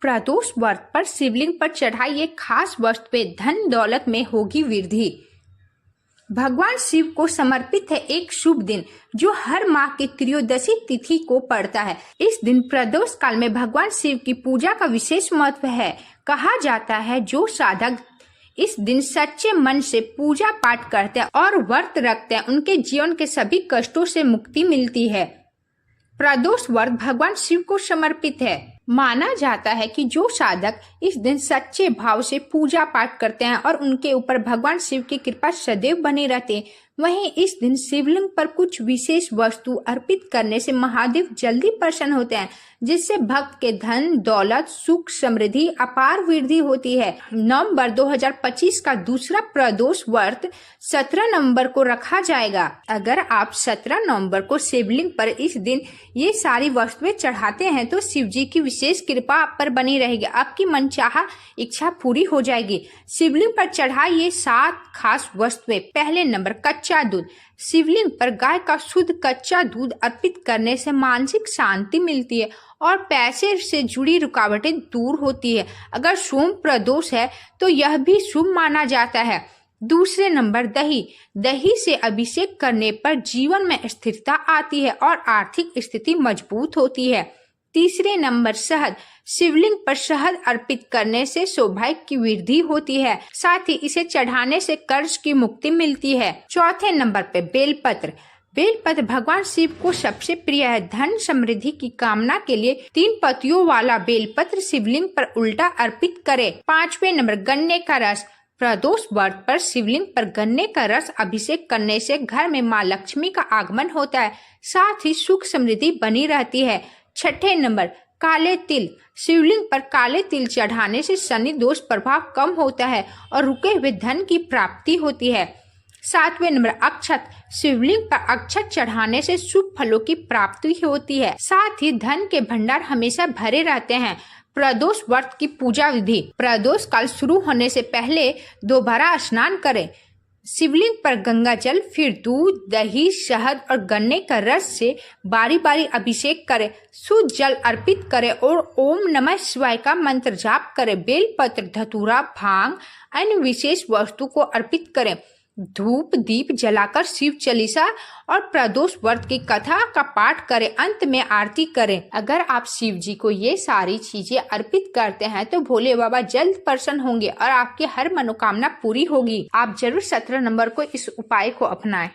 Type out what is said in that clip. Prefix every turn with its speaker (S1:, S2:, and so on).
S1: प्रदोष व्रत पर शिवलिंग पर चढ़ाई एक खास वस्तु पे धन दौलत में होगी वृद्धि। भगवान शिव को समर्पित है एक शुभ दिन जो हर माह की त्रयोदशी तिथि को पड़ता है। इस दिन प्रदोष काल में भगवान शिव की पूजा का विशेष महत्व है। कहा जाता है जो साधक इस दिन सच्चे मन से पूजा पाठ करते हैं और व्रत रखते हैं उनके जीवन के सभी कष्टों से मुक्ति मिलती है। प्रदोष व्रत भगवान शिव को समर्पित है। माना जाता है कि जो साधक इस दिन सच्चे भाव से पूजा पाठ करते हैं और उनके ऊपर भगवान शिव की कृपा सदैव बनी रहती है, वहीं इस दिन शिवलिंग पर कुछ विशेष वस्तु अर्पित करने से महादेव जल्दी प्रसन्न होते हैं, जिससे भक्त के धन दौलत सुख समृद्धि अपार वृद्धि होती है। नवंबर 2025 का दूसरा प्रदोष व्रत 17 नवंबर को रखा जाएगा। अगर आप 17 नवंबर को शिवलिंग पर इस दिन ये सारी वस्तुएं चढ़ाते हैं तो शिव जी की विशेष कृपा आप पर बनी रहेगी, आपकी मनचाहा इच्छा पूरी हो जाएगी। शिवलिंग पर चढ़ाई ये 7 खास वस्तुएं। पहले नंबर कच्चा दूध। शिवलिंग पर गाय का शुद्ध कच्चा दूध अर्पित करने से मानसिक शांति मिलती है और पैसे से जुड़ी रुकावटें दूर होती है। अगर सोम प्रदोष है तो यह भी शुभ माना जाता है। दूसरे नंबर दही। दही से अभिषेक करने पर जीवन में स्थिरता आती है और आर्थिक स्थिति मजबूत होती है। तीसरे नंबर शहद। शिवलिंग पर शहद अर्पित करने से सौभाग्य की वृद्धि होती है, साथ ही इसे चढ़ाने से कर्ज की मुक्ति मिलती है। चौथे नंबर पे बेलपत्र। बेलपत्र भगवान शिव को सबसे प्रिय है। धन समृद्धि की कामना के लिए 3 पत्तियों वाला बेलपत्र शिवलिंग पर उल्टा अर्पित करें। 5वें नंबर गन्ने का रस। प्रदोष व्रत पर शिवलिंग पर गन्ने का रस अभिषेक करने से घर में माँ लक्ष्मी का आगमन होता है, साथ ही सुख समृद्धि बनी रहती है। 6ठे नंबर काले तिल। शिवलिंग पर काले तिल चढ़ाने से शनि दोष प्रभाव कम होता है और रुके हुए धन की प्राप्ति होती है। 7वें नंबर अक्षत। शिवलिंग पर अक्षत चढ़ाने से शुभ फलों की प्राप्ति होती है, साथ ही धन के भंडार हमेशा भरे रहते हैं। प्रदोष व्रत की पूजा विधि। प्रदोष काल शुरू होने से पहले दोबारा स्नान करें। शिवलिंग पर गंगा जल, फिर दूध, दही, शहद और गन्ने का रस से बारी बारी अभिषेक करें। शुद्ध जल अर्पित करें और ओम नमः शिवाय का मंत्र जाप करें। बेलपत्र, धतूरा, भांग, अन्य विशेष वस्तु को अर्पित करें। धूप दीप जलाकर शिव चालीसा और प्रदोष व्रत की कथा का पाठ करें। अंत में आरती करें। अगर आप शिव जी को ये सारी चीजें अर्पित करते हैं तो भोले बाबा जल्द प्रसन्न होंगे और आपकी हर मनोकामना पूरी होगी। आप जरूर 17 नवंबर को इस उपाय को अपनाएं।